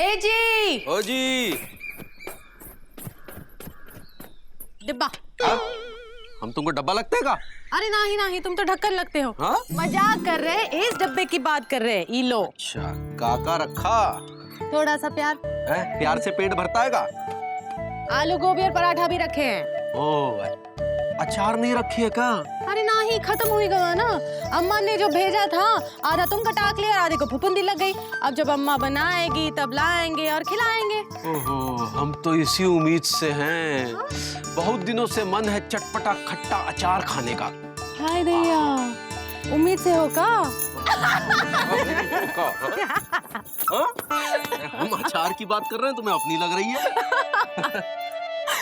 ए जी। ओ जी। डिब्बा। हम तुमको डब्बा लगते हैं का? अरे नहीं नहीं, तुम तो ढक्कन लगते हो। हाँ? मजाक कर रहे, इस डब्बे की बात कर रहे। ई लो। अच्छा, काका रखा। थोड़ा सा प्यार। प्यार से पेट भरता है का? आलू गोभी और पराठा भी रखे हैं। ओ, अचार नहीं रखी है का? अरे नहीं, खत्म हो गया ना। अम्मा ने जो भेजा था आधा तुम कटाक लिया और आधे को फुफुंदी लग गई। अब जब अम्मा बनाएगी तब लाएंगे और खिलाएंगे। ओहो, हम तो इसी उम्मीद से हैं। बहुत दिनों से मन है चटपटा खट्टा अचार खाने का। हाय दैया, उम्मीद से हो का? हम अचार की बात कर रहे हैं, तुम्हें अपनी लग रही है।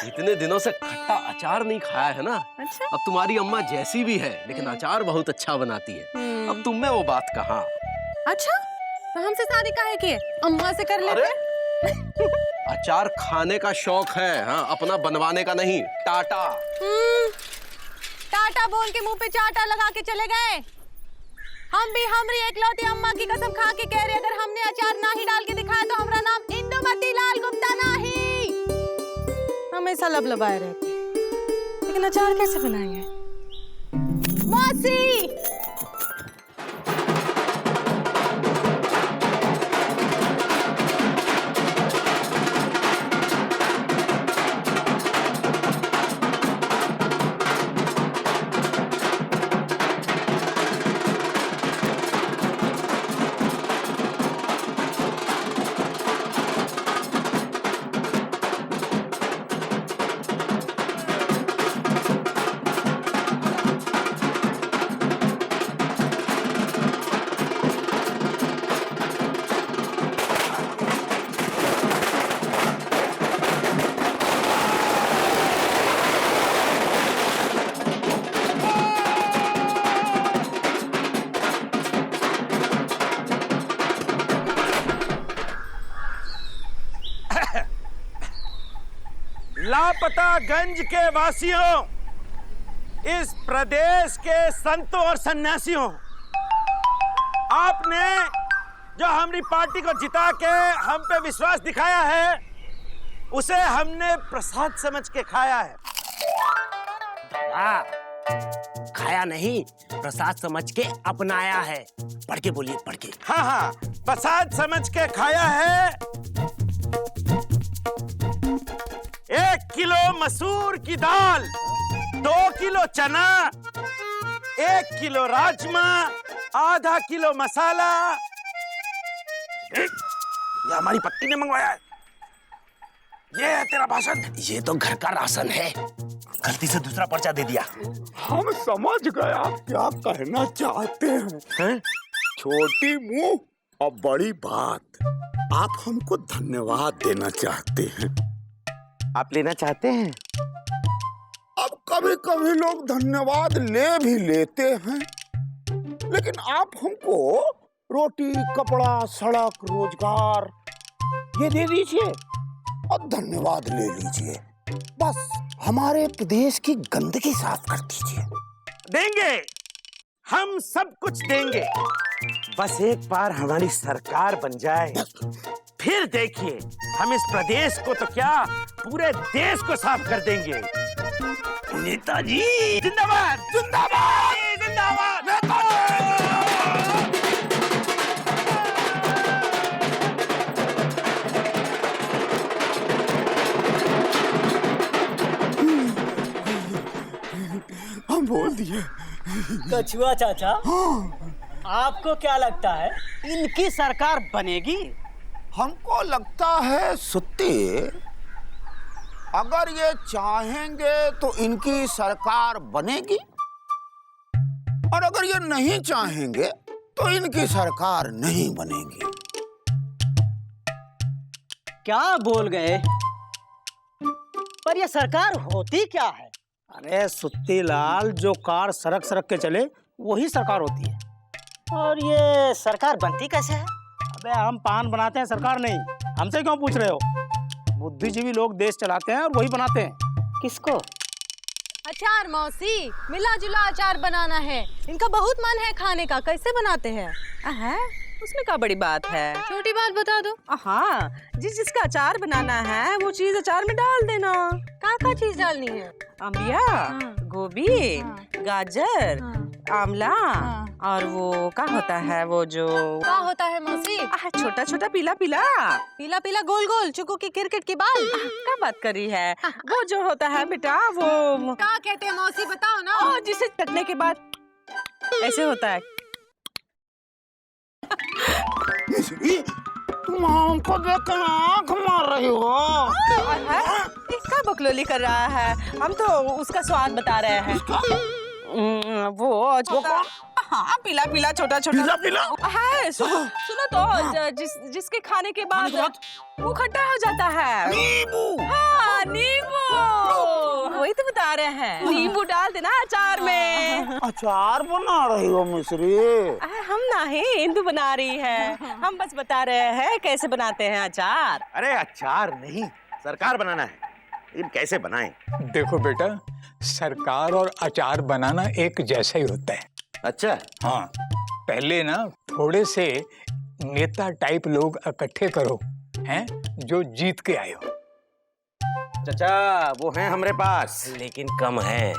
इतने दिनों से खट्टा अचार नहीं खाया है ना। अच्छा? अब तुम्हारी अम्मा जैसी भी है लेकिन अचार बहुत अच्छा बनाती है। अब तुम में वो बात कहाँ? अच्छा, तो हमसे शादी काहे की है? अम्मा से कर लेते। अचार खाने का शौक है, हाँ, अपना बनवाने का नहीं। टाटा। टाटा बोल के मुंह पे चाटा लगा के चले गए। हम भी हमरी एकलौती अम्मा की कसम खा के कह रहे, अगर हमने अचार ना ही डाल के दिखाया तो हमारा नाम इंदुमती लाल गुप्ता नहीं। हमेशा लबलबाए रहते, लेकिन अचार कैसे बनाएंगे? मौसी! लापतागंज के वासियों, इस प्रदेश के संतों और सन्यासियों, आपने जो हमारी पार्टी को जिता के हम पे विश्वास दिखाया है उसे हमने प्रसाद समझ के खाया है। खाया नहीं, प्रसाद समझ के अपनाया है। पढ़ के बोलिए, पढ़ के। हाँ हाँ, प्रसाद समझ के खाया है। 1 किलो मसूर की दाल, 2 किलो चना, 1 किलो राजमा, आधा किलो मसाला। ये हमारी पत्नी ने मंगवाया है। ये है तेरा भाषण? ये तो घर का राशन है, गलती से दूसरा पर्चा दे दिया। हम समझ गए आप क्या कहना चाहते हैं? छोटी मुंह और बड़ी बात। आप हमको धन्यवाद देना चाहते हैं। आप लेना चाहते हैं? अब कभी कभी लोग धन्यवाद ले भी लेते हैं, लेकिन आप हमको रोटी, कपड़ा, सड़क, रोजगार ये दे दीजिए और धन्यवाद ले लीजिए। बस हमारे प्रदेश की गंदगी साफ कर दीजिए। देंगे, हम सब कुछ देंगे। बस एक बार हमारी सरकार बन जाए, फिर देखिए हम इस प्रदेश को तो क्या पूरे देश को साफ कर देंगे। नेताजी जिंदाबाद, जिंदाबाद, जिंदाबाद, नेताजी। हम बोल दिए। कछुआ चाचा, आपको क्या लगता है इनकी सरकार बनेगी? हमको लगता है सुत्ती, अगर ये चाहेंगे तो इनकी सरकार बनेगी, और अगर ये नहीं चाहेंगे तो इनकी सरकार नहीं बनेगी। क्या बोल गए? पर ये सरकार होती क्या है? अरे सुत्ती लाल, जो कार सड़क सड़क के चले वही सरकार होती है। और ये सरकार बनती कैसे है? अबे हम पान बनाते हैं, सरकार नहीं। हमसे क्यों पूछ रहे हो? बुद्धिजीवी लोग देश चलाते हैं और वही बनाते हैं। किसको? अचार मौसी, मिला जुला अचार बनाना है। इनका बहुत मन है खाने का, कैसे बनाते हैं? उसमें क्या बड़ी बात है? छोटी बात बता दो। हाँ, जिसका अचार बनाना है वो चीज अचार में डाल देना। क्या चीज डालनी है? अम्बिया, हाँ। गोभी, हाँ। गाजर, हाँ। आंवला हाँ। और वो क्या होता है वो जो क्या होता है मौसी? छोटा छोटा पीला पीला पीला पीला गोल गोल चुकू की क्रिकेट की बाल। क्या बात करी है? वो जो होता है बेटा वो क्या कहते हैं मौसी, बताओ ना। जिसे कटने के बाद ऐसे होता है। मिश्री, तुम हमको देख कर आँख मार रही हो। क्या बकलोली कर रहा है? हम तो उसका स्वाद बता रहे हैं। वो कौन? हाँ, पीला पीला छोटा पीला छोटा पीला? है। सुनो तो, जिसके खाने के बाद वो खट्टा हो जाता है। नींबू। हाँ, नींबू। वही तो बता रहे हैं, नींबू डाल देना अचार में। अचार बना रही हो मिश्री? हम नहीं, इंदु बना रही है। हम बस बता रहे हैं कैसे बनाते हैं अचार। अरे अचार नहीं, सरकार बनाना है। लेकिन कैसे बनाएं? देखो बेटा, सरकार और अचार बनाना एक जैसा ही होता है। अच्छा, हाँ, पहले ना थोड़े से नेता टाइप लोग इकट्ठे करो, हैं, जो जीत के आए हो। चाचा वो है हमारे पास। लेकिन कम है।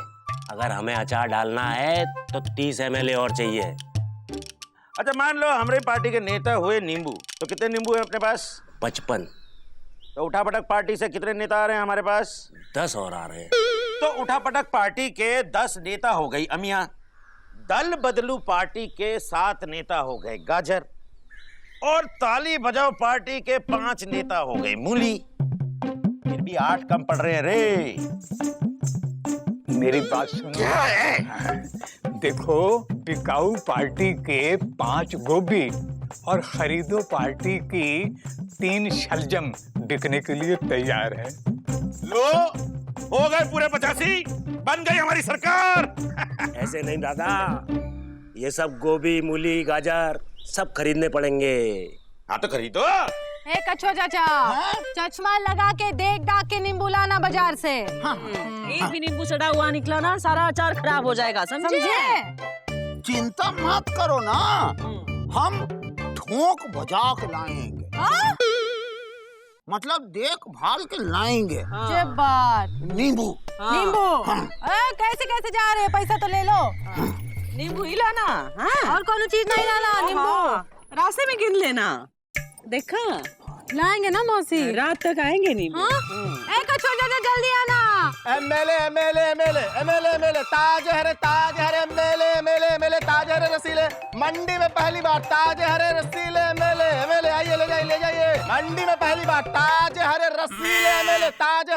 अगर हमें अचार डालना है तो 30 ml और चाहिए। अच्छा मान लो हमारे पार्टी के नेता हुए नींबू, तो कितने नींबू है अपने पास? 55। तो उठापटक पार्टी से कितने नेता आ रहे हैं हमारे पास? 10 और आ रहे हैं। तो उठापटक पार्टी के 10 नेता हो गई अमिया। दल बदलू पार्टी के 7 नेता हो गए गाजर। और ताली बजाओ पार्टी के 5 नेता हो गए मूली। फिर भी 8 कम पड़ रहे हैं रे। मेरी बात सुनो। देखो, बिकाऊ पार्टी के 5 गोभी और खरीदो पार्टी की 3 शलजम बिकने के लिए तैयार है। लो, हो गए पूरे 85, बन गई हमारी सरकार। ऐसे नहीं दादा, ये सब गोभी, मूली, गाजर सब खरीदने पड़ेंगे। हाँ तो खरीदो। कच्छो चाचा, चश्मा लगा के देख दाग के नींबू लाना बाजार से। एक भी नींबू सड़ा हुआ निकला ना, सारा अचार खराब हो जाएगा, समझे? चिंता मत करो ना, हम ठोक बजा के लाएंगे। मतलब देखभाल के लाएंगे। ये बात। नींबू। नींबू। कैसे कैसे जा रहे हैं? पैसा तो ले लो। नींबू ही लाना। हाँ? और कौन चीज नहीं लाना, नींबू। रास्ते में गिन लेना। देखा, लाएंगे ना मौसी? रात तक आएंगे नींबू। कच्छो चाचा जल्दी आना। MLA MLA MLA MLA MLA ताज हरे एमएलए एमएलए एमएलए ताज हरे रसीले। मंडी में पहली बार ताज हरे रसीले एमएलए एमएलए, आइए ले जाइए। मंडी में पहली बार ताज हरे रसीले एमएलए, ताज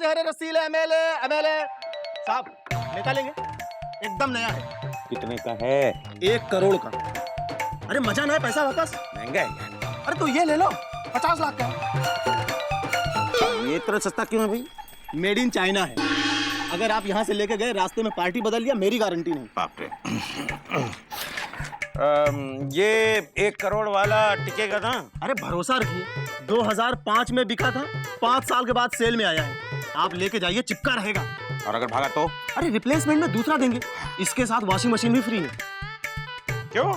हरे रसीले एमएलए एमएलए। साहब निकालेंगे, एकदम नया है। कितने का है? 1 करोड़ का। अरे मजा ना है, पैसा वापस। महंगा है। अरे तो ये ले लो, 50 लाख का। ये इतना सस्ता क्यों है भाई? मेड इन चाइना है। अगर आप यहाँ से लेके गए, रास्ते में पार्टी बदल लिया, मेरी गारंटी नहीं। बाप रे। ये 1 करोड़ वाला टिकेगा ना? अरे भरोसा रखिए, 2005 में बिका था, 5 साल के बाद सेल में आया है। आप लेके जाइए, चिपका रहेगा। और अगर भागा तो? अरे रिप्लेसमेंट में दूसरा देंगे, इसके साथ वॉशिंग मशीन भी फ्री है। क्यों?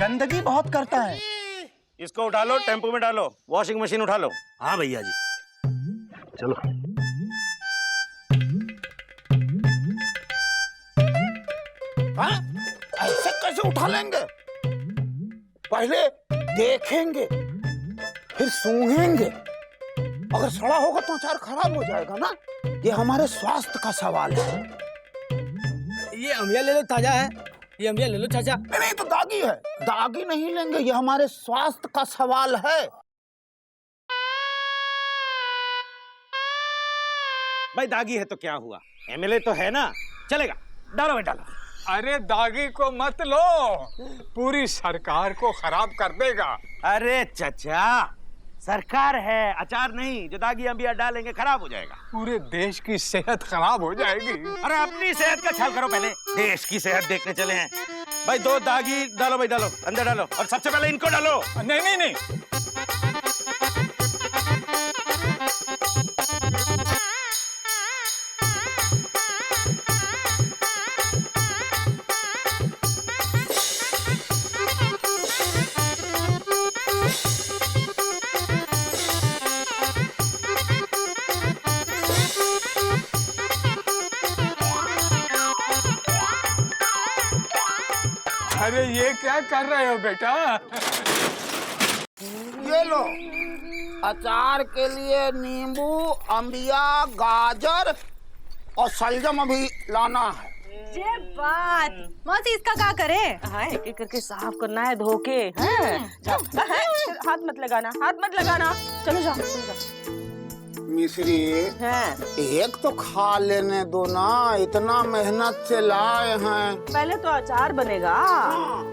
गंदगी बहुत करता है। इसको उठा लो, टेम्पो में डालो, वॉशिंग मशीन उठा लो। हाँ भैया जी, चलो। हाँ? ऐसे कैसे उठा लेंगे? पहले देखेंगे, फिर सूंघेंगे। अगर सड़ा होगा तो अचार खराब हो जाएगा ना। ये हमारे स्वास्थ्य का सवाल है। ये अमिया ले लो, ताजा है। ये अमिया ले लो चाचा। नहीं तो दागी है, दागी नहीं लेंगे। ये हमारे स्वास्थ्य का सवाल है। भाई दागी है तो क्या हुआ, एमएलए तो है ना, चलेगा। डालो भाई डालो। अरे दागी को मत लो, पूरी सरकार को खराब कर देगा। अरे चचा, सरकार है, अचार नहीं। जो दागी अम्बिया डालेंगे खराब हो जाएगा। पूरे देश की सेहत खराब हो जाएगी। अरे अपनी सेहत का ख्याल करो पहले, देश की सेहत देखने चले हैं। भाई 2 दागी डालो, भाई डालो, अंदर डालो। और सबसे पहले इनको डालो। नहीं नहीं नहीं, अरे ये क्या कर रहे हो बेटा? ये लो, अचार के लिए नींबू, अम्बिया, गाजर और शलजम अभी लाना है। ये बात मौसी, इसका क्या करे? हाँ, एक एक करके साफ करना है, धो के। हाथ मत लगाना, हाथ मत लगाना। चलो जाओ, चलो जाओ। मिश्री, एक तो खा लेने दो ना, इतना मेहनत से लाए हैं। पहले तो अचार बनेगा,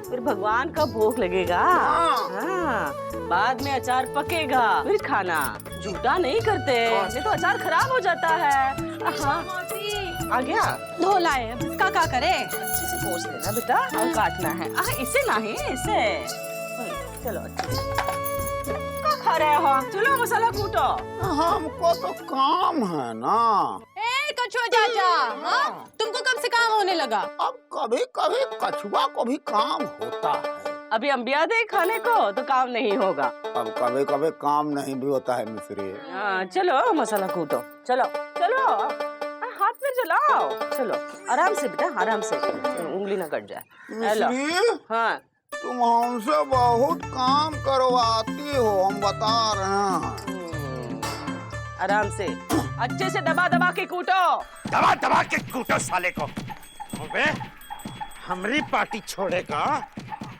फिर भगवान का भोग लगेगा। हाँ, बाद में अचार पकेगा, फिर खाना। झूठा नहीं करते, नहीं तो अचार खराब हो जाता है। हाँ, आ गया। धो लाए, अब इसका क्या करे? अच्छे से पोंछ लेना बेटा, और काटना है। इसे नहीं, इसे। चलो अच्छे से। क्या खा रहे हो? चलो मसाला कूटो। हमको तो काम है ना। ए कछुआ चाचा, हाँ? तुमको कब से काम होने लगा? अब कभी कभी कछुआ को भी काम होता है। अभी अम्बिया दे खाने को तो काम नहीं होगा। अब कभी कभी काम नहीं भी होता है मिश्री। चलो मसाला कूटो, चलो चलो। हाथ में जलाओ, चलो आराम से बेटा, आराम से, उंगली ना कट जाए। मिश्री, हाँ, तुम हमसे बहुत काम करवाती हो, हम बता रहे हैं। आराम से, अच्छे से दबा दबा के कूटो। दबा दबा के कूटो साले को। अबे, हमारी पार्टी छोड़ेगा?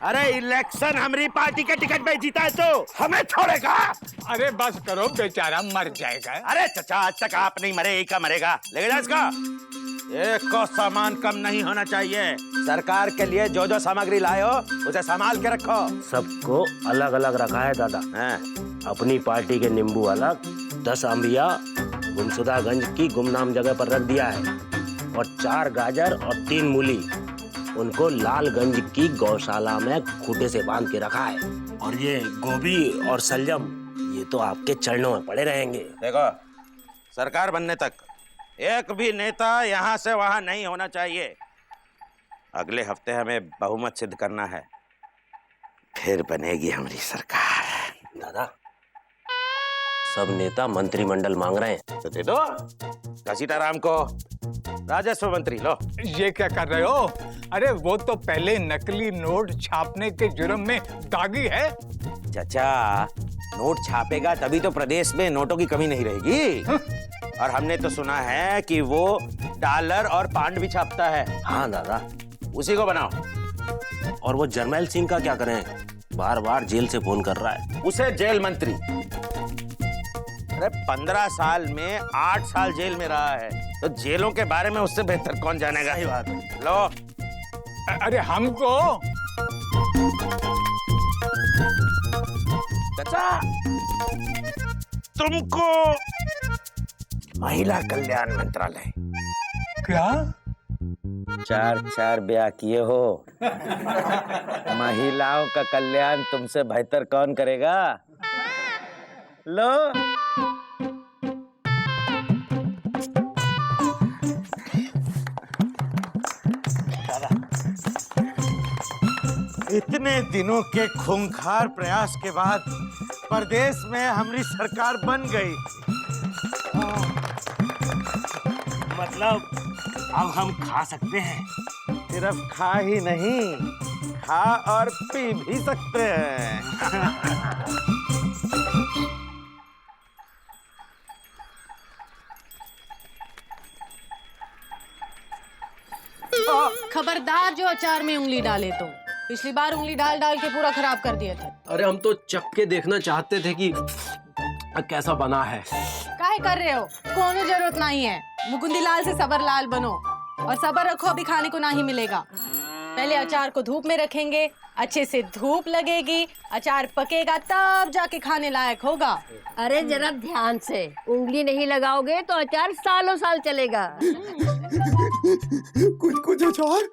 अरे इलेक्शन हमारी पार्टी के टिकट पे जीता है तो हमें छोड़ेगा? अरे बस करो, बेचारा मर जाएगा। अरे चचा, आज तक आप नहीं मरे, एक का मरेगा। लेके जा इसका। एक को सामान कम नहीं होना चाहिए। सरकार के लिए जो जो सामग्री लाए हो उसे संभाल के रखो। सबको अलग अलग रखा है दादा। अपनी पार्टी के नींबू अलग, 10 अम्बिया गुमशुदागंज की गुमनाम जगह पर रख दिया है, और 4 गाजर और 3 मूली उनको लालगंज की गौशाला में खूंटे से बांध के रखा है। और ये गोभी और सलजम, ये तो आपके चरणों में पड़े रहेंगे। देखो, सरकार बनने तक एक भी नेता यहाँ से वहाँ नहीं होना चाहिए। अगले हफ्ते हमें बहुमत सिद्ध करना है, फिर बनेगी हमारी सरकार। दादा, सब नेता मंत्रिमंडल मांग रहे हैं। तो दे दो घसीटाराम को राजस्व मंत्री। लो। ये क्या कर रहे हो? अरे वो तो पहले नकली नोट छापने के जुर्म में दागी है। चाचा, नोट छापेगा तभी तो प्रदेश में नोटों की कमी नहीं रहेगी। और हमने तो सुना है कि वो डॉलर और पाउंड भी छापता है। हाँ दादा, उसी को बनाओ। और वो जरनैल सिंह का क्या करें? बार बार जेल से फोन कर रहा है। उसे जेल मंत्री। अरे 15 साल में 8 साल जेल में रहा है, तो जेलों के बारे में उससे बेहतर कौन जानेगा। सही बात है। लो। अरे हमको चाचा, तुमको महिला कल्याण मंत्रालय। क्या? 4 ब्याह किए हो, महिलाओं का कल्याण तुमसे बेहतर कौन करेगा? लो। इतने दिनों के खूंखार प्रयास के बाद प्रदेश में हमारी सरकार बन गई। मतलब अब हम खा सकते हैं? सिर्फ खा ही नहीं, खा और पी भी सकते हैं। खबरदार जो अचार में उंगली डाले तो। पिछली बार उंगली डाल डाल के पूरा खराब कर दिए थे। अरे हम तो चख के देखना चाहते थे कि कैसा बना है। काहे कर रहे हो? कोनो जरूरत नहीं है। मुकुंदी लाल से सबर लाल बनो, और सबर रखो, अभी खाने को नहीं मिलेगा। पहले अचार को धूप में रखेंगे, अच्छे से धूप लगेगी, अचार पकेगा, तब जाके खाने लायक होगा। अरे जरा ध्यान से, उंगली नहीं लगाओगे तो अचार सालों साल चलेगा। कुछ अचार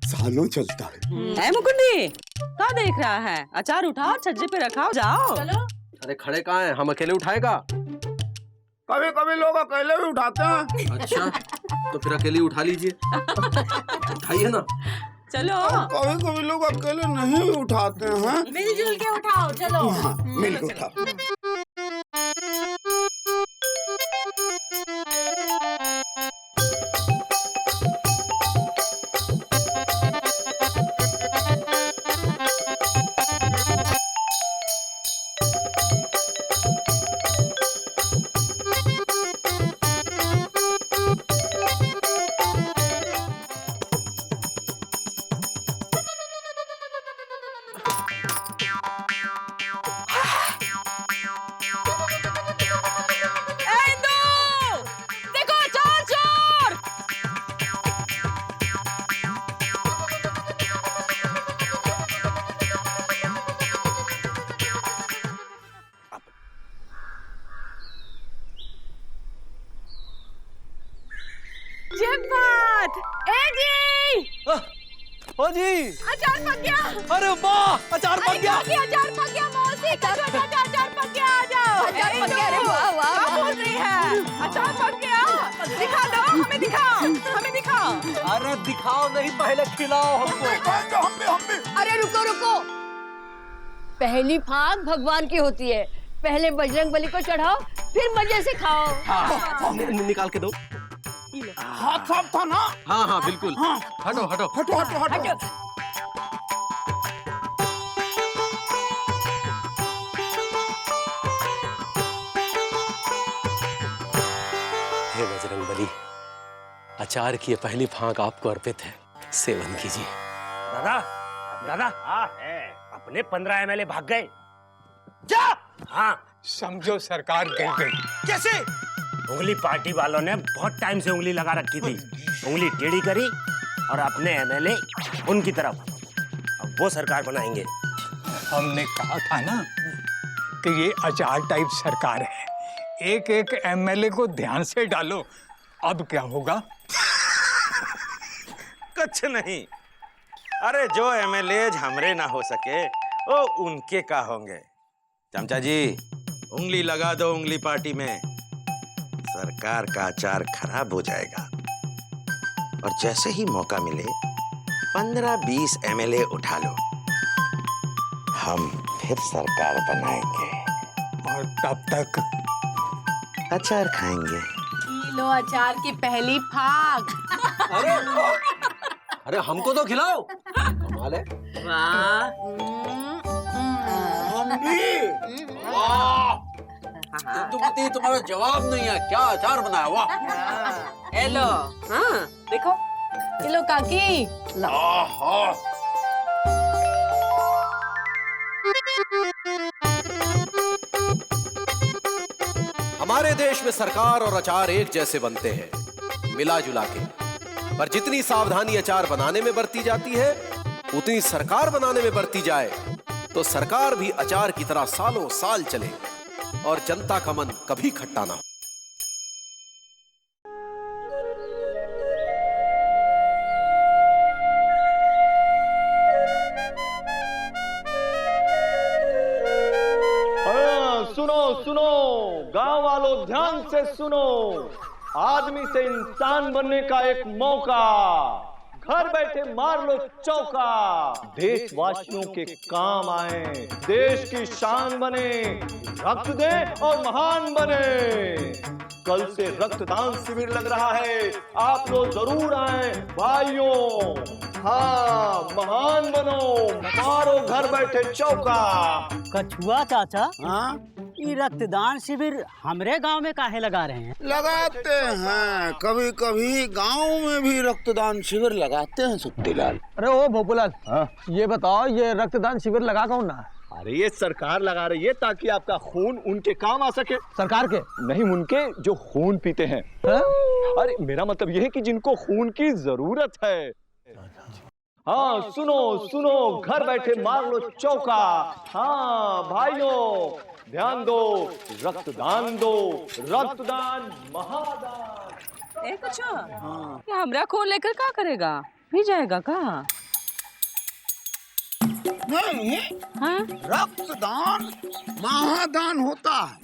सालों चलता है। मुकुंदी, क्या देख रहा है? अचार उठाओ, छज्जे पे रखाओ, जाओ। चलो। अरे खड़े कहाँ हैं? हम अकेले उठाएगा? कभी कभी लोग अकेले भी उठाते हैं। अच्छा, तो फिर अकेले उठा लीजिए। उठाइए ना। चलो। कभी कभी लोग अकेले नहीं भी उठाते हैं। मिलजुल के उठाओ, चलो। मिल के उठाओ। बात। ए जी ओ जी, अचार पक गया। अरे वाह, अचार पक गया। अचार पक गया मौसी, अचार पक गया, आ जाओ। अचार पक गया, अरे वाह वाह। क्या बोल रही है? अचार पक गया। दिखा दो, हमें दिखाओ, हमें दिखाओ। अरे दिखाओ नहीं, पहले खिलाओ हमको। हम भी अरे रुको रुको, पहली फाग भगवान की होती है, पहले बजरंग बली को चढ़ाओ, फिर मजे से खाओ। निकाल के दो। हाथ साफ था ना? हाँ हाँ बिल्कुल। हटो हटो हटो हटो हटो। हे बजरंग बली, अचार की ये पहली फांक आपको अर्पित है, सेवन कीजिए। दादा दादा, अपने 15 MLA भाग गए। क्या? हाँ, समझो सरकार गिर गई। कैसे? उंगली पार्टी वालों ने बहुत टाइम से उंगली लगा रखी थी, उंगली टेढ़ी करी और अपने MLA उनकी तरफ। अब वो सरकार बनाएंगे। हमने कहा था ना कि ये अचार टाइप सरकार है, एक एक MLA को ध्यान से डालो। अब क्या होगा? कुछ नहीं। अरे जो MLA हमरे ना हो सके वो उनके का होंगे। चमचा जी, उंगली लगा दो उंगली पार्टी में, सरकार का अचार खराब हो जाएगा। और जैसे ही मौका मिले 15-20 MLA उठा लो, हम फिर सरकार बनाएंगे और तब तक अचार खाएंगे। लो अचार की पहली फाग। अरे हमको तो खिलाओ। कमाल है। वाह। हम भी। इंदुमती, तुम्हारा जवाब नहीं है, क्या अचार बनाया? वाह। हेलो। हाँ, देखो। लो काकी। हमारे देश में सरकार और अचार एक जैसे बनते हैं, मिला जुला के। पर जितनी सावधानी अचार बनाने में बरती जाती है, उतनी सरकार बनाने में बरती जाए तो सरकार भी अचार की तरह सालों साल चले और जनता का मन कभी खट्टा ना हो। सुनो सुनो गांव वालों, ध्यान से सुनो। आदमी से इंसान बनने का एक मौका, घर बैठे मार लो चौका। देशवासियों के काम आए, देश की शान बने, रक्त दे और महान बने। कल से रक्तदान शिविर लग रहा है, आप लोग जरूर आए भाइयों। हाँ, महान बनो, मारो घर बैठे चौका। कछुआ चाचा, हाँ? ये रक्तदान शिविर हमरे गांव में काहे लगा रहे हैं? लगाते हैं, कभी कभी गांव में भी रक्तदान शिविर लगाते हैं सुट्टीलाल। अरे ओ भोपूलाल, ये बताओ, ये रक्तदान शिविर लगा कौन ना? अरे ये सरकार लगा रही है ताकि आपका खून उनके काम आ सके। सरकार के नहीं, उनके जो खून पीते हैं। अरे मेरा मतलब ये है कि जिनको खून की जरूरत है। हाँ सुनो सुनो, घर बैठे मार लो चौका। हाँ भाइयों, ध्यान दो, रक्तदान दो, रक्तदान महादान। ए कछुआ, क्या हमरा खून लेकर क्या करेगा? भी जाएगा का? नहीं, हाँ? रक्तदान महादान होता है।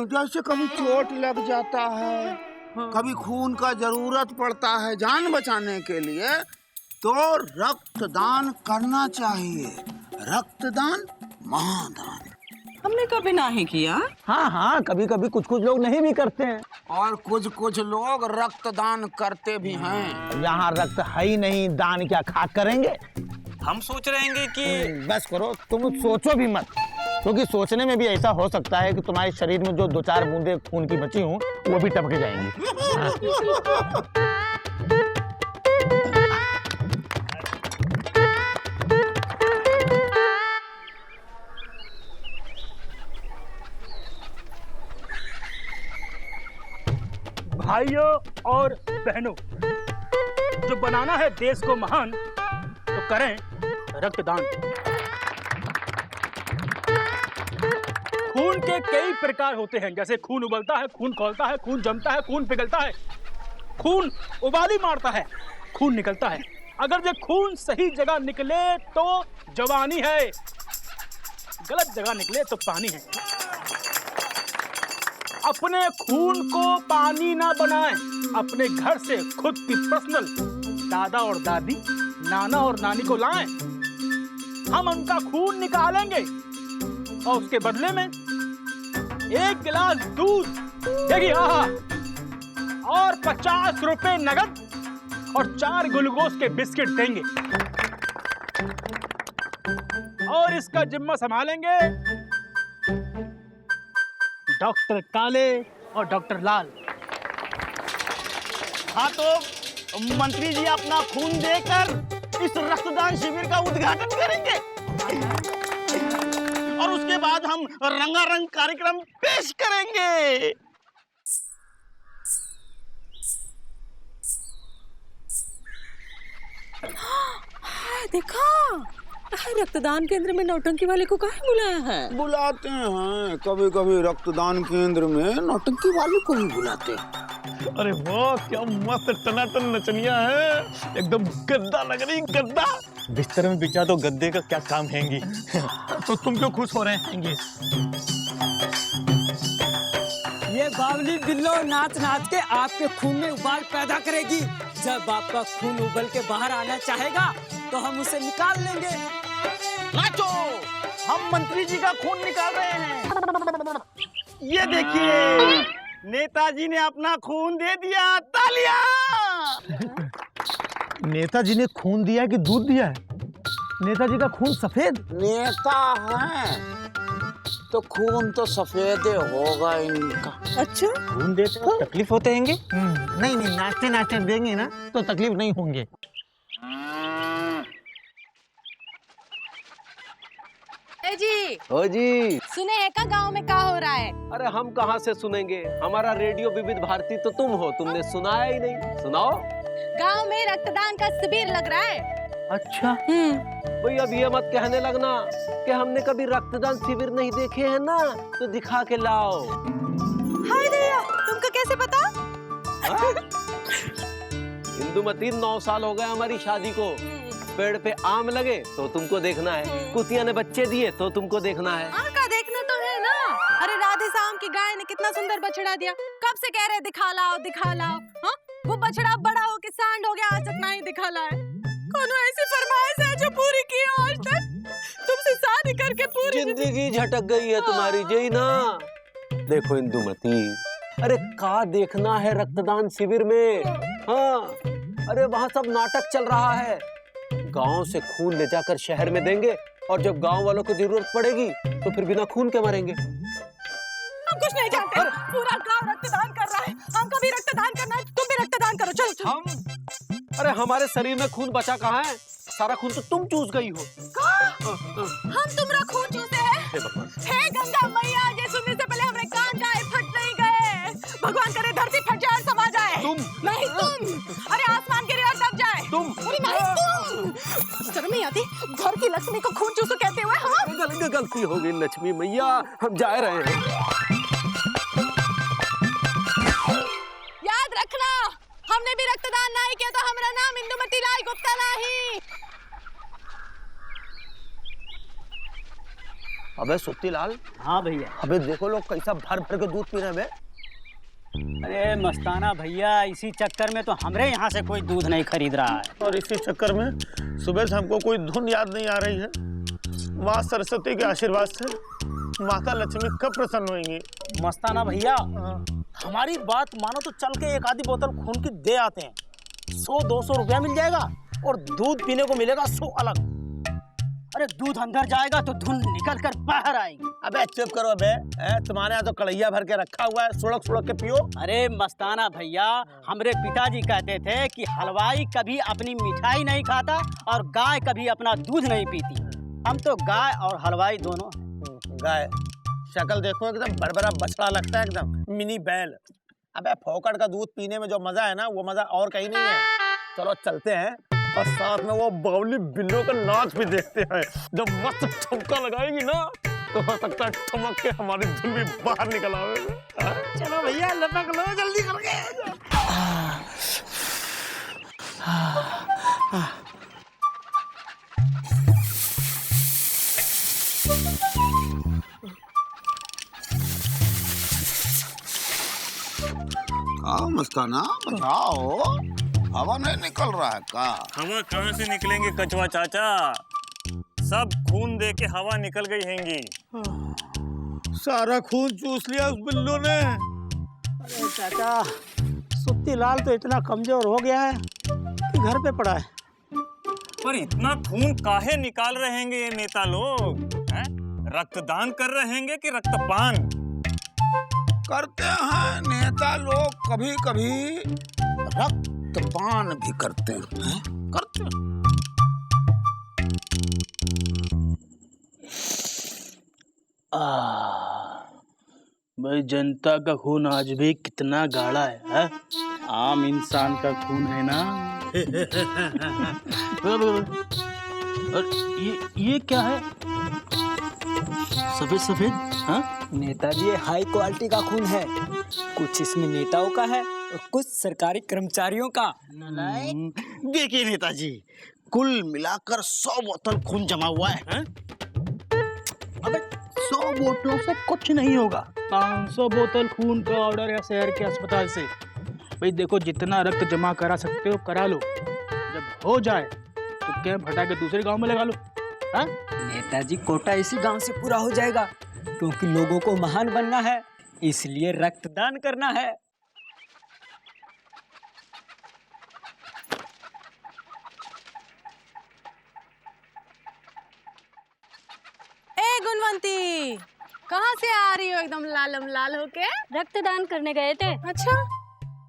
जैसे कभी चोट लग जाता है, कभी खून का जरूरत पड़ता है जान बचाने के लिए, तो रक्तदान करना चाहिए। रक्तदान महादान। हमने कभी नहीं किया। हाँ हाँ, कभी कभी कुछ कुछ लोग नहीं भी करते हैं। और कुछ कुछ लोग रक्तदान करते भी हैं। यहाँ रक्त है ही नहीं, दान क्या खाक करेंगे? हम सोच रहे हैं कि बस करो, तुम सोचो भी मत, क्योंकि सोचने में भी ऐसा हो सकता है कि तुम्हारे शरीर में जो 2-4 बूंदे खून की बची हों, वो भी टपक जाएंगी। भाइयों और बहनों, जो बनाना है देश को महान, तो करें रक्तदान। खून के कई प्रकार होते हैं, जैसे खून उबलता है, खून खौलता है, खून जमता है, खून पिघलता है। खून उबाली मारता है, खून निकलता है। अगर ये खून सही जगह निकले तो जवानी है, गलत जगह निकले तो पानी है। अपने खून को पानी ना बनाएं, अपने घर से खुद की पर्सनल दादा और दादी, नाना और नानी को लाएं। हम उनका खून निकालेंगे और उसके बदले में 1 गिलास दूध देगी और 50 रुपए नगद और 4 ग्लूकोज के बिस्किट देंगे। और इसका जिम्मा संभालेंगे डॉक्टर काले और डॉक्टर लाल। हाँ तो मंत्री जी अपना खून देकर इस रक्तदान शिविर का उद्घाटन करेंगे और उसके बाद हम रंगारंग कार्यक्रम पेश करेंगे। देखा, रक्तदान केंद्र में नौटंकी वाले को काहे बुलाया है? बुलाते हैं, कभी कभी रक्तदान केंद्र में नौटंकी वाले को ही बुलाते हैं। अरे वाह, क्या मस्त टनाटन नचनिया है, एकदम गद्दा लग रही, गद्दा। बिस्तर में बिछा तो गद्दे का क्या काम हैंगी। तो तुम क्यों खुश हो रहे हैं? ये बावली बिल्लो नाच नाच के आपके खून में उबाल पैदा करेगी। जब आपका खून उबल के बाहर आना चाहेगा तो हम उसे निकाल लेंगे। नाचो, हम मंत्री जी का खून निकाल रहे हैं। ये देखिए, नेताजी ने अपना खून दे दिया, तालियां। नेताजी ने खून दिया कि दूध दिया है? नेताजी का खून सफेद। नेता है तो खून तो सफेद होगा इनका। अच्छा, खून देते तो तकलीफ होते होंगे? नहीं नहीं, नाचते नाचते देंगे ना तो तकलीफ नहीं होंगे। जी ओ जी, सुने हैं का गांव में क्या हो रहा है? अरे हम कहाँ से सुनेंगे, हमारा रेडियो विविध भारती तो तुम हो, तुमने सुनाया ही नहीं। सुनाओ। गांव में रक्तदान का शिविर लग रहा है। अच्छा, भाई अब ये मत कहने लगना कि हमने कभी रक्तदान शिविर नहीं देखे हैं ना, तो दिखा के लाओ। हाय दया, तुमको कैसे पता? इंदुमती 9 साल हो गए हमारी शादी को। पेड़ पे आम लगे तो तुमको देखना है, कुतिया ने बच्चे दिए तो तुमको देखना है। आम का देखना तो है ना। अरे राधे श्याम की गाय ने कितना सुंदर बछड़ा दिया, कब से कह रहे दिखा लाओ दिखा लाओ। हाँ, वो बछड़ा बड़ा हो के सांड हो गया, आज तक नहीं दिखा लाए। कौनो ऐसी फरमाइश है जो पूरी की आज तक? तुमसे शादी करके पूरी जिंदगी झटक गई है तुम्हारी, जय ना। देखो इंदुमती, अरे का देखना है रक्तदान शिविर में? हाँ, अरे वहाँ सब नाटक चल रहा है। गांव से खून ले जाकर शहर में देंगे और जब गांव वालों को जरूरत पड़ेगी तो फिर बिना खून के मरेंगे। हम कुछ नहीं जानते, पूरा गांव रक्तदान कर रहा है, हमको भी रक्तदान करना है, तुम भी रक्तदान करो, चलो चलो। अरे हमारे शरीर में खून बचा कहाँ है? सारा खून तो तुम चूस गई हो। हम तुम्हारा खून चूसे हैं? हे गंगा मैया, ये सुनने से पहले हमारे कान का फट नहीं गए। भगवान करे धरती फट जाए और समा जाए। तुम नहीं, तुम। अरे आसमान गिरे और दब जाए। तुम। अरे नहीं, तुम। शर्म नहीं आती घर की लक्ष्मी को खून चूसो कहते हुए? हाँ, गलती हो गई लक्ष्मी मैया, हम जा रहे हैं। याद रखना, हमने भी रक्तदान नहीं किया तो हमारा नाम इंदुमती लाल गुप्ता नहीं। अबे सुत्ती लाल। हाँ भैया। अबे देखो लोग कैसा भर भर के दूध पी रहे हैं। अरे मस्ताना भैया, इसी चक्कर में तो हमरे यहाँ से कोई दूध नहीं खरीद रहा है। और इसी चक्कर में सुबह से हमको कोई धुन याद नहीं आ रही है। माँ सरस्वती के आशीर्वाद से माता लक्ष्मी कब प्रसन्न होंगी? मस्ताना भैया, हमारी बात मानो तो चल के एक आधी बोतल खून की दे आते हैं। 100-200 रुपया मिल जाएगा और दूध पीने को मिलेगा 100 अलग। अरे दूध अंदर जाएगा तो धुन निकल कर बाहर आएगी। अबे चुप करो अबे, तुम्हारे यहाँ तो कढ़ैया भर के रखा हुआ है, सुड़क सुड़क के पियो। अरे मस्ताना भैया, हमरे पिताजी कहते थे कि हलवाई कभी अपनी मिठाई नहीं खाता और गाय कभी अपना दूध नहीं पीती। हम तो गाय और हलवाई दोनों। गाय शक्ल देखो, एकदम बड़बड़ा बछड़ा लगता है, एकदम मिनी बैल। अबे फोकट का दूध पीने में जो मजा है ना, वो मजा और कहीं नहीं है। चलो चलते हैं और साथ में वो बावली बिल्लो का नाच भी देखते हैं। जब मस्त ठुमका लगाएगी ना तो हो सकता है ठुमक के हमारी धुन भी बाहर निकल आवे। चलो भैया, लपक लो जल्दी करके। मस्ताना, बचाओ, हवा नहीं निकल रहा है का? हवा कहाँ से निकलेंगे कचवा चाचा, सब खून दे के हवा निकल गई हैंगी। सारा खून चूस लिया उस बिल्लू ने। अरे चाचा, सुत्ती लाल तो इतना कमजोर हो गया है कि घर पे पड़ा है। पर इतना खून काहे निकाल रहे हैं ये नेता लोग? हैं? रक्तदान कर रहे हैं कि रक्तपान? करते हैं नेता लोग, कभी कभी रक्तपान भी करते हैं, करते हैं। भाई जनता का खून आज भी कितना गाढ़ा है? आम इंसान का खून है ना। और ये क्या है? सफेद सफेद। हाँ नेताजी, ये हाई क्वालिटी का खून है। कुछ इसमें नेताओं का है और कुछ सरकारी कर्मचारियों का। देखिए नेताजी, कुल मिलाकर 100 बोतल खून जमा हुआ है। अबे 100 बोतलों से कुछ नहीं होगा। 500 बोतल खून का ऑर्डर है शहर के अस्पताल से। भाई देखो, जितना रक्त जमा करा सकते हो करा लो, जब हो जाए तो कैंप हटा के दूसरे गांव में लगा लो। हाँ? नेताजी, कोटा इसी गांव से पूरा हो जाएगा, क्योंकि लोगों को महान बनना है, इसलिए रक्तदान करना है। ए गुणवंती, कहाँ से आ रही हो एकदम लालम लाल होके? रक्तदान करने गए थे। अच्छा,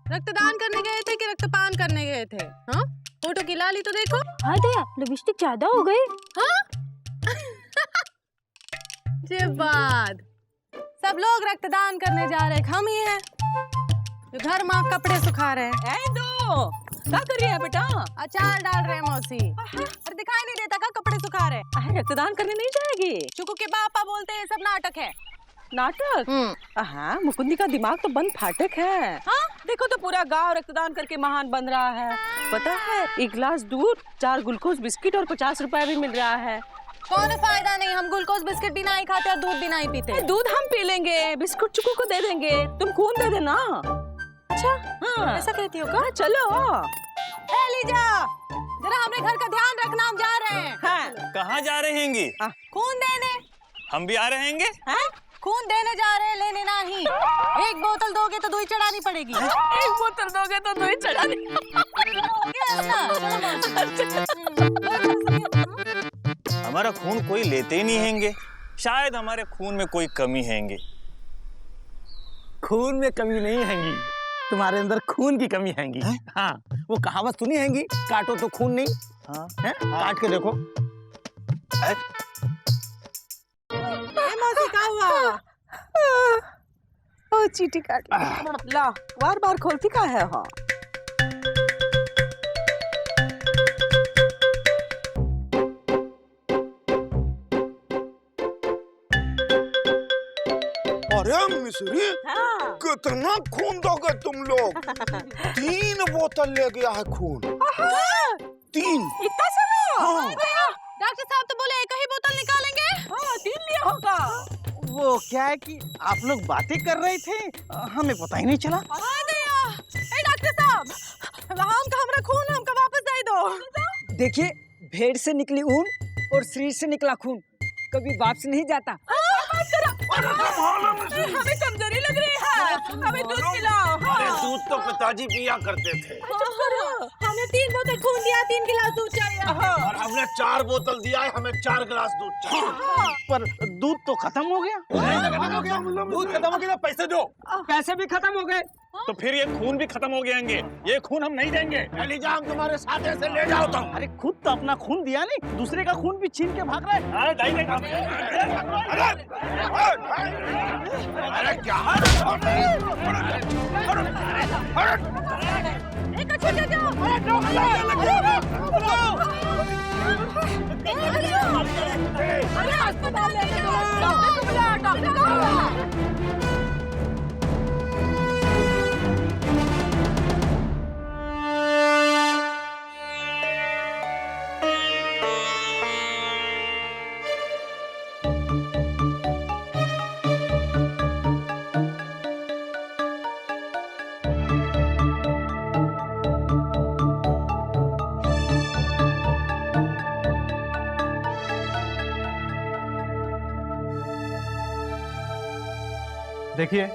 रक्तदान करने गए थे कि रक्तपान करने गए थे? हाँ, फोटो की लाली तो देखो। हाँ दया, लिपस्टिक ज्यादा हो गई। हाँ? ये बात, सब लोग रक्तदान करने जा रहे, हम ही हैं जो घर माँ कपड़े सुखा रहे हैं। क्या कर रही है बेटा? अचार डाल रहे हैं मौसी। अरे दिखाई नहीं देता का कपड़े सुखा रहे? अरे रक्तदान करने नहीं जाएगी? चुकू के पापा बोलते हैं सब नाटक है। नाटक? हाँ, मुकुंदी का दिमाग तो बंद फाटक है। हाँ? देखो तो पूरा गांव रक्तदान करके महान बन रहा है। पता है, 1 गिलास दूध, 4 ग्लूकोज बिस्किट और 50 रुपए भी मिल रहा है। कौन फायदा नहीं, हम ग्लूकोज बिस्किट भी नहीं खाते और दूध भी नहीं पीते। दूध हम पी लेंगे, बिस्कुट चुकू को दे देंगे, तुम खून दे देना। अच्छा, हाँ, ऐसा कहती हो क्या? चलो। लीजा, जरा हमरे घर का ध्यान रखना, हम जा रहे हैं। हाँ। कहाँ जा रहे हैंगी? खून देने। हम भी आ रहे हैंगे। हाँ? खून देने जा रहे हैं, लेने नहीं। 1 बोतल दोगे तो 2 ही चढ़ानी पड़ेगी। 1 बोतल दोगे तो 2 ही चढ़ानी। हमारा खून कोई लेते ही नहीं हैंगे, शायद हमारे खून में कोई कमी हैंगे। खून में कमी नहीं हैंगी, तुम्हारे अंदर खून की कमी हैंगी। हाँ, वो कहावत सुनी हैंगी, काटो तो खून नहीं। हाँ, है? काट के देखो। मौसी, क्या हुआ? ओ, चीटी काट ला, बार बार खोलती का है? हाँ, अरे मिस्री, कितना खून दोगे तुम लोग? 3 बोतल ले गया है खून। 3? इतना सारा? डॉक्टर साहब तो बोले 1 ही बोतल निकालेंगे। हाँ, 3 लिया होगा। वो क्या है कि आप लोग बातें कर रहे थे, हमें पता ही नहीं चला। डॉक्टर साहब, हमरा खून हमका वापस दे दो। देखिए, भेड़ से निकली ऊन और शरीर से निकला खून कभी वापस नहीं जाता। हमें कमजोरी लग रही है, हमें दूध पिलाओ। अरे दूध तो पिताजी पिया करते थे। हमने 3 बोतल खून दिया, 3 गिलास दूध चाहिए। और हमने 4 बोतल दिया है, हमें 4 गिलास दूध चाहिए। पर दूध तो खत्म हो गया। दूध खत्म हो गया, पैसे दो। पैसे भी खत्म हो गए। तो फिर ये खून भी खत्म हो गए हैंगे, ये खून हम नहीं देंगे। लीजा, हम तुम्हारे साथ ऐसे ले जाओ तुम। अरे खुद तो अपना खून दिया नहीं, दूसरे का खून भी छीन के भाग रहे। अरे क्या? अस्पताल लेके जाओ। देखिए,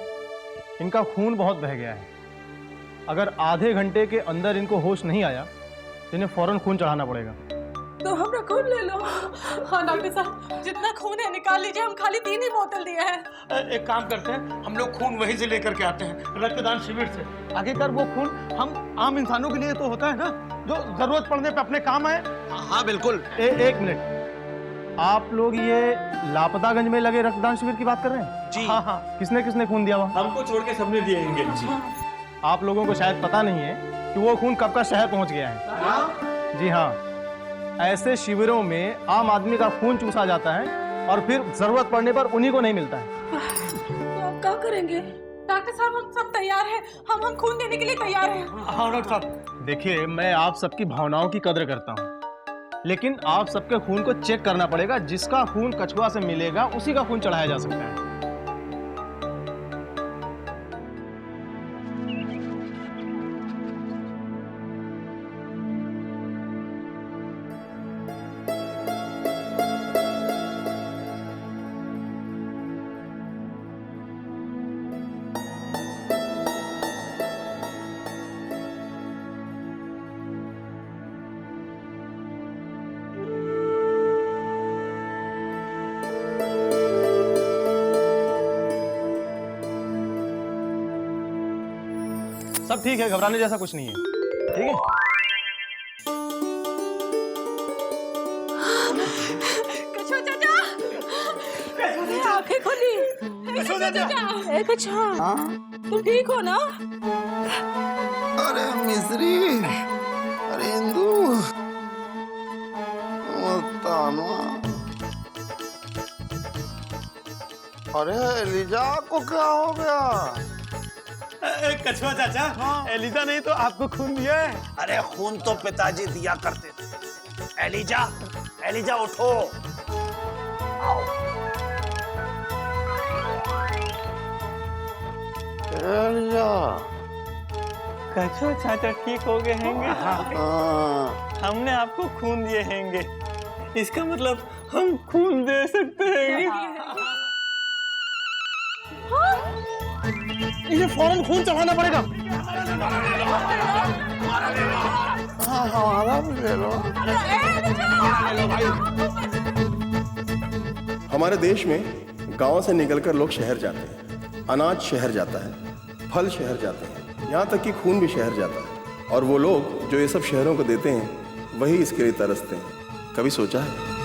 इनका खून बहुत बह गया है। अगर आधे घंटे के अंदर इनको होश नहीं आया तो इन्हें फौरन खून चढ़ाना पड़ेगा। तो हमरा खून ले लो। हाँ डॉक्टर साहब, जितना खून है निकाल लीजिए, हम खाली 3 ही बोतल दिए हैं। एक काम करते हैं, हम लोग खून वहीं से लेकर के आते हैं, रक्तदान शिविर से। आखिरकार वो खून हम आम इंसानों के लिए तो होता है ना, जो जरूरत पड़ने पे अपने काम आए। हाँ बिल्कुल। एक मिनट, आप लोग ये लापतागंज में लगे रक्तदान शिविर की बात कर रहे हैं? जी हाँ हाँ। किसने किसने खून दिया वहाँ? हमको छोड़ के सबने दिए होंगे जी। आप लोगों को शायद पता नहीं है कि वो खून कब का शहर पहुँच गया है। जी हाँ, ऐसे शिविरों में आम आदमी का खून चूसा जाता है और फिर जरूरत पड़ने पर उन्हीं को नहीं मिलता है। तो आप क्या करेंगे? डॉक्टर साहब, हम सब तैयार हैं, हम खून देने के लिए तैयार हैं। हाँ डॉक्टर साहब। देखिए, मैं आप सबकी भावनाओं की कदर करता हूँ, लेकिन आप सबके खून को चेक करना पड़ेगा। जिसका खून कछुआ से मिलेगा उसी का खून चढ़ाया जा सकता है। सब ठीक है, घबराने जैसा कुछ नहीं है। ठीक है? कछुआ चाचा, आंखें खोली। कछुआ चाचा, ए कछुआ, तुम ठीक हो ना? अरे मिस्री, अरे इंदू, अरे एलिजा को क्या हो गया? कछुआ चाचा, एलिजा नहीं तो आपको खून दिया है। अरे खून तो पिताजी दिया करते थे। एलिजा, एलिजा उठो। आओ। एलिजा, कछुआ चाचा ठीक हो गए हैंगे। हमने आपको खून दिए हैंगे, इसका मतलब हम खून दे सकते हैं। इन्हें फौरन खून चढ़ाना पड़ेगा। हाँ, हमारा भी ले लो। हमारे देश में गांव से निकलकर लोग शहर जाते हैं, अनाज शहर जाता है, फल शहर जाते हैं, यहाँ तक कि खून भी शहर जाता है। और वो लोग जो ये सब शहरों को देते हैं वही इसके लिए तरसते हैं। कभी सोचा है